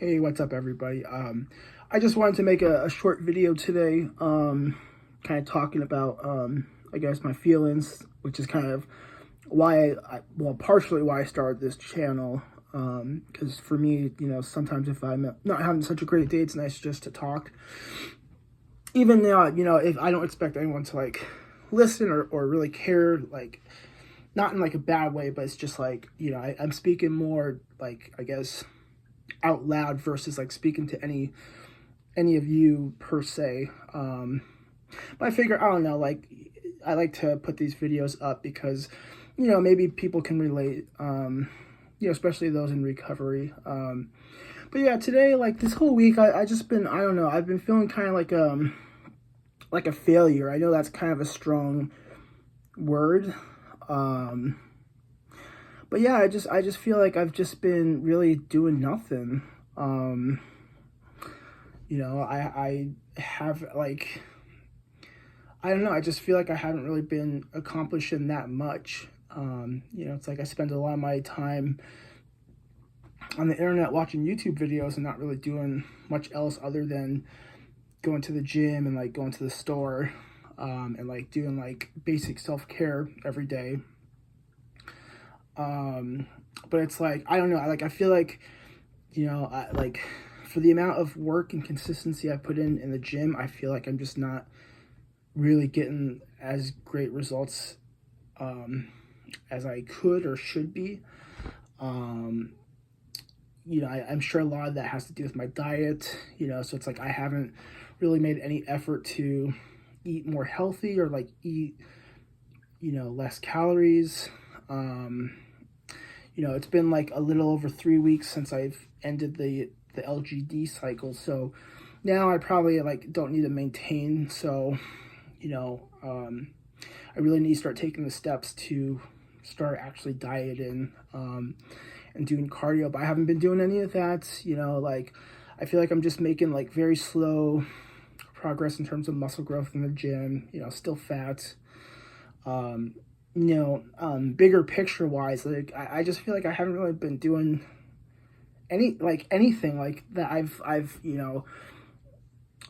Hey, what's up, everybody? I just wanted to make a short video today, kind of talking about, I guess, my feelings, which is kind of why well, partially why I started this channel. Because for me, sometimes if I'm not having such a great day, it's nice just to talk. Even though, if I don't expect anyone to like listen or really care, like, not in like a bad way, but it's just like, I'm speaking more like, I guess, out loud versus like speaking to any of you per se. But I figure, I don't know, like, I like to put these videos up because maybe people can relate, especially those in recovery. But yeah, today, like this whole week, I just been, I don't know, I've been feeling kind of like a failure. I know that's kind of a strong word. But yeah, I just feel like I've just been really doing nothing. I have like, I don't know, I just feel like I haven't really been accomplishing that much. It's like I spend a lot of my time on the internet watching YouTube videos and not really doing much else other than going to the gym and like going to the store, and like doing like basic self-care every day. But it's like, I don't know, I feel like, like for the amount of work and consistency I put in the gym, I feel like I'm just not really getting as great results as I could or should be. I'm sure a lot of that has to do with my diet, so it's like I haven't really made any effort to eat more healthy or like eat, less calories. It's been like a little over 3 weeks since I've ended the LGD cycle, so now I probably like don't need to maintain. So, I really need to start taking the steps to start actually dieting, and doing cardio. But I haven't been doing any of that. Like I feel like I'm just making like very slow progress in terms of muscle growth in the gym. Still fat. Bigger picture wise, like I just feel like I haven't really been doing anything like that I've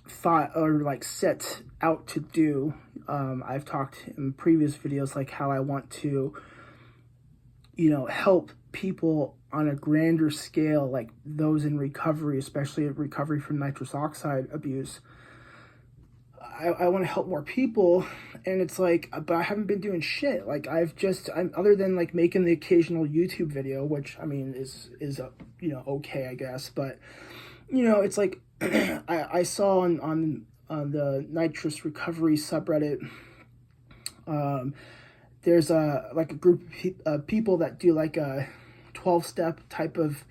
thought or like set out to do. I've talked in previous videos like how I want to help people on a grander scale, like those in recovery, especially recovery from nitrous oxide abuse. I want to help more people, and it's like, but I haven't been doing shit. Like I'm other than like making the occasional YouTube video, which I mean is okay, I guess. But it's like I saw on the nitrous recovery subreddit, there's a like a group of people that do like a 12-step type of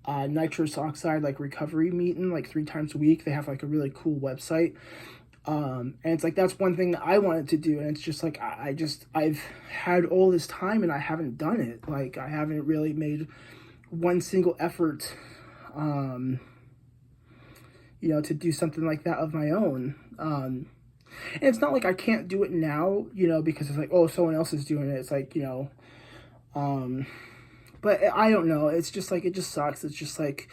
nitrous oxide like recovery meeting like 3 times a week. They have like a really cool website. And it's like, that's one thing that I wanted to do. And it's just like, I've had all this time and I haven't done it. Like, I haven't really made one single effort, to do something like that of my own. And it's not like I can't do it now, because it's like, oh, someone else is doing it. It's like, but I don't know. It's just like, it just sucks. It's just like,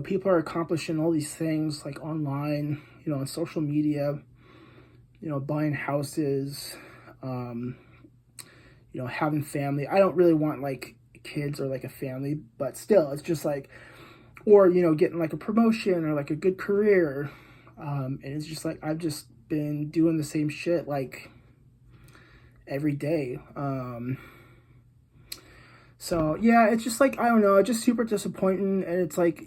people are accomplishing all these things like online, on social media, buying houses, having family. I don't really want like kids or like a family, but still, it's just like, or, getting like a promotion or like a good career. And it's just like, I've just been doing the same shit like every day. So yeah, it's just like, I don't know, it's just super disappointing. And it's like,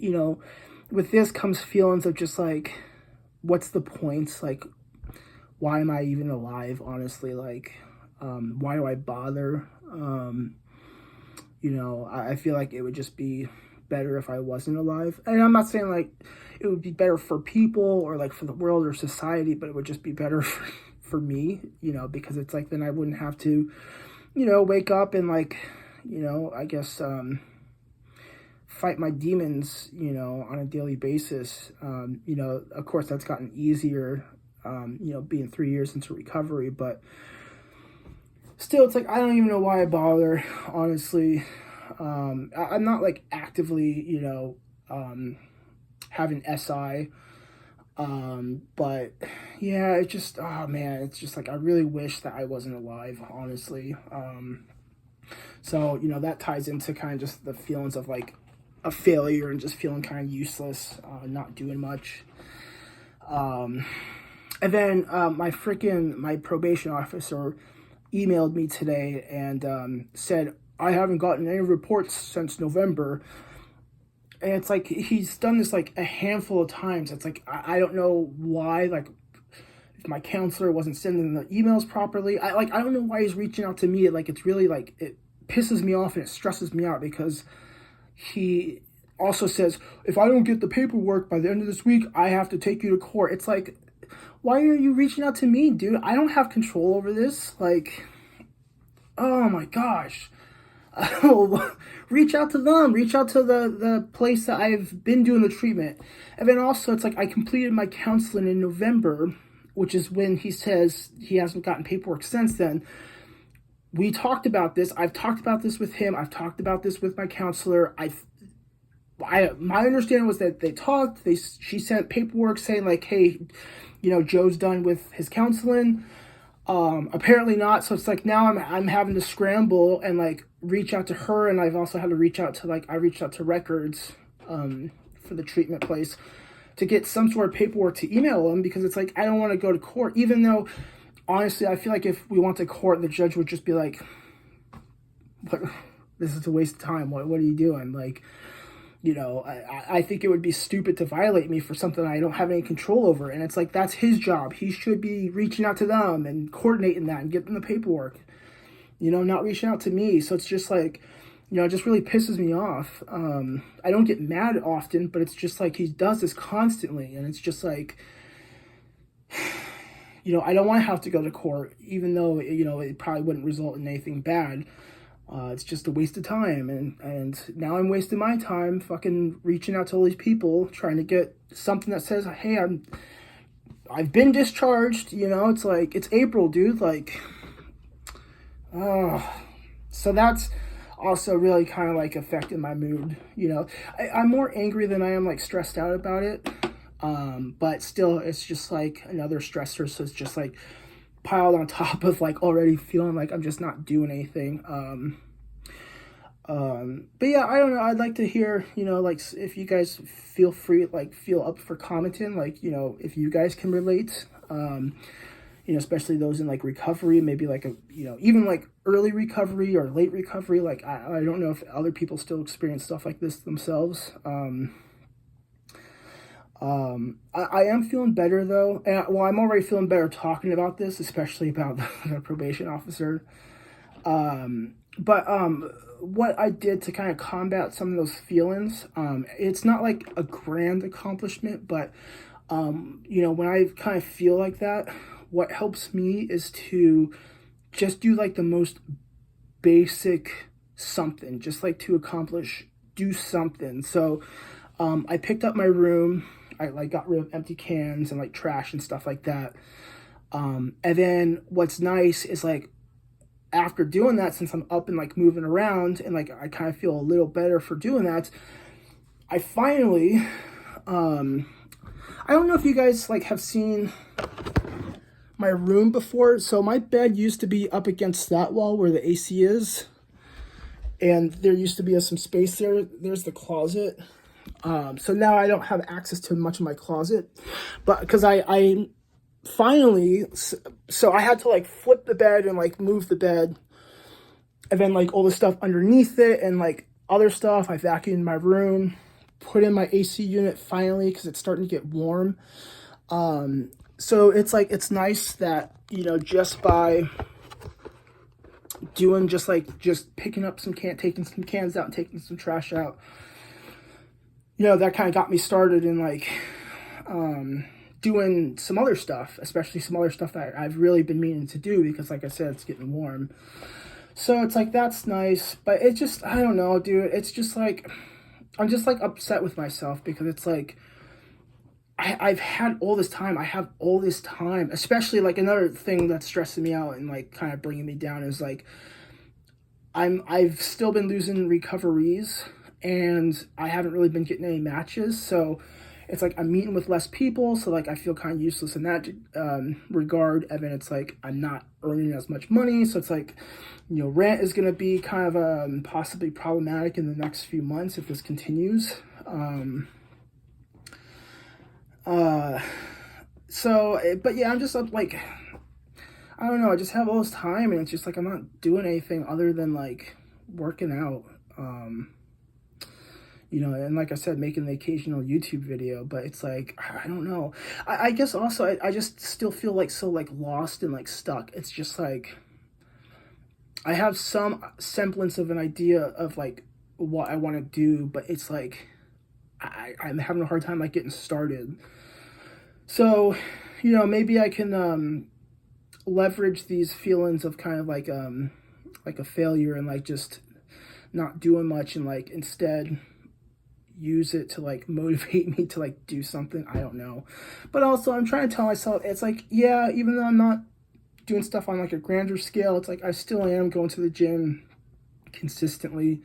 with this comes feelings of just like, what's the point? Like, why am I even alive? Honestly, like, why do I bother? I feel like it would just be better if I wasn't alive. And I'm not saying like it would be better for people or like for the world or society, but it would just be better for me, because it's like, then I wouldn't have to, wake up and like, I guess, fight my demons, on a daily basis. Of course that's gotten easier, being 3 years into recovery, but still, it's like, I don't even know why I bother, honestly. I'm not like actively, have an SI. But yeah, it just, oh man, it's just like, I really wish that I wasn't alive, honestly. So, you know, that ties into kind of just the feelings of like a failure and just feeling kind of useless, not doing much. And then my probation officer emailed me today and said, I haven't gotten any reports since November. And it's like, he's done this like a handful of times. It's like, I don't know why, like, if my counselor wasn't sending the emails properly. I don't know why he's reaching out to me. Like, it's really like, it pisses me off and it stresses me out, because he also says, if I don't get the paperwork by the end of this week, I have to take you to court. It's like, why are you reaching out to me, dude? I don't have control over this. Like, oh my gosh. Reach out to them. Reach out to the place that I've been doing the treatment. And then also, it's like, I completed my counseling in November, which is when he says he hasn't gotten paperwork since then. We talked about this. I've talked about this with him. I've talked about this with my counselor. My understanding was that they talked. She sent paperwork saying like, hey, you know, Joe's done with his counseling. Apparently not. So it's like, now I'm having to scramble and like reach out to her, and I've also had to reach out to I reached out to Records for the treatment place to get some sort of paperwork to email them, because it's like, I don't want to go to court, even though honestly I feel like if we went to court, the judge would just be like, what, this is a waste of time. What are you doing? Like, you know, I think it would be stupid to violate me for something I don't have any control over. And it's like, that's his job. He should be reaching out to them and coordinating that and getting the paperwork, you know, not reaching out to me. So it's just like, you know, it just really pisses me off. I don't get mad often, but it's just like, he does this constantly. And it's just like, you know, I don't want to have to go to court, even though, you know, it probably wouldn't result in anything bad. It's just a waste of time, and now I'm wasting my time fucking reaching out to all these people trying to get something that says, hey, I've been discharged, you know. It's like, it's April, dude, like, so that's also really kind of like affecting my mood, you know. I'm more angry than I am like stressed out about it, but still, it's just like another stressor, so it's just like piled on top of like already feeling like I'm just not doing anything. But yeah, I don't know. I'd like to hear, you know, like, if you guys feel free, like, feel up for commenting, like, you know, if you guys can relate, you know, especially those in like recovery, maybe like you know, even like early recovery or late recovery. Like, I don't know if other people still experience stuff like this themselves. I am feeling better though. And well, I'm already feeling better talking about this, especially about the probation officer. But what I did to kind of combat some of those feelings, it's not like a grand accomplishment, but you know, when I kind of feel like that, what helps me is to just do like the most basic something, just like to do something. So I picked up my room. I like got rid of empty cans and like trash and stuff like that. And then what's nice is like, after doing that, since I'm up and like moving around and like I kind of feel a little better for doing that, I finally, I don't know if you guys like have seen my room before. So my bed used to be up against that wall where the AC is, and there used to be some space there. There's the closet. So now I don't have access to much of my closet, but because I finally, so I had to like flip the bed and like move the bed, and then like all the stuff underneath it and like other stuff. I vacuumed my room, put in my AC unit finally, because it's starting to get warm. So it's like, it's nice that, you know, just by doing just picking up taking some cans out and taking some trash out, you know, that kind of got me started in like doing some other stuff, especially some other stuff that I've really been meaning to do, because like I said, it's getting warm. So it's like, that's nice, but it just, I don't know, dude. It's just like, I'm just like upset with myself, because it's like, I've had all this time. I have all this time, especially like another thing that's stressing me out and like kind of bringing me down is like, I've still been losing recoveries, and I haven't really been getting any matches, so it's like I'm meeting with less people, so like I feel kind of useless in that regard. And then it's like I'm not earning as much money, so it's like, you know, rent is going to be kind of possibly problematic in the next few months if this continues. But yeah, I'm just like, I don't know, I just have all this time, and it's just like I'm not doing anything other than like working out. You know, and like I said, making the occasional YouTube video, but it's like, I don't know. I guess also I just still feel like so like lost and like stuck. It's just like, I have some semblance of an idea of like what I want to do, but it's like, I'm having a hard time like getting started. So, you know, maybe I can leverage these feelings of kind of like a failure and like just not doing much, and like instead use it to like motivate me to like do something. I don't know. But also I'm trying to tell myself, it's like, yeah, even though I'm not doing stuff on like a grander scale, it's like I still am going to the gym consistently.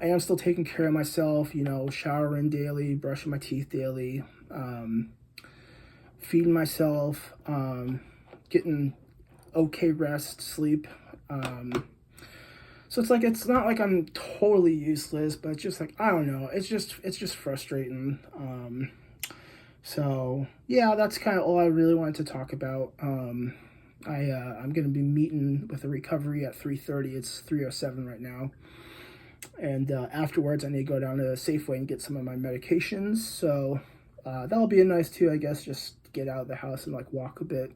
I am still taking care of myself, you know, showering daily, brushing my teeth daily, feeding myself, getting okay rest, sleep. So it's like, it's not like I'm totally useless, but it's just like, I don't know. It's just frustrating. So yeah, that's kind of all I really wanted to talk about. I'm going to be meeting with a recovery at 3:30. It's 3:07 right now. And afterwards, I need to go down to Safeway and get some of my medications. So that'll be a nice too, I guess, just get out of the house and like walk a bit.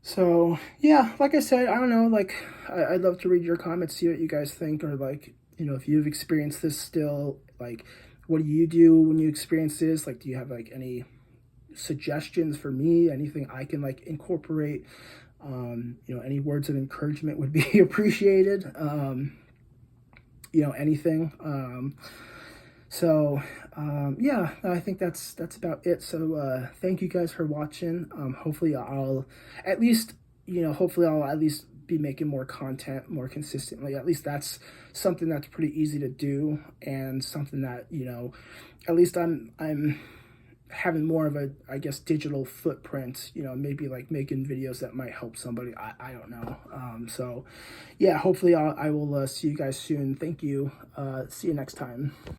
So yeah, like I said, I don't know, like I'd love to read your comments, see what you guys think, or like, you know, if you've experienced this still, like what do you do when you experience this? Like, do you have like any suggestions for me, anything I can like incorporate? You know, any words of encouragement would be appreciated. You know, anything. Yeah, I think that's about it. So thank you guys for watching. Hopefully I'll at least, you know, hopefully I'll at least be making more content more consistently. At least that's something that's pretty easy to do, and something that, you know, at least I'm having more of a, I guess, digital footprint, you know, maybe like making videos that might help somebody. I don't know. So yeah, hopefully I will see you guys soon. Thank you. See you next time.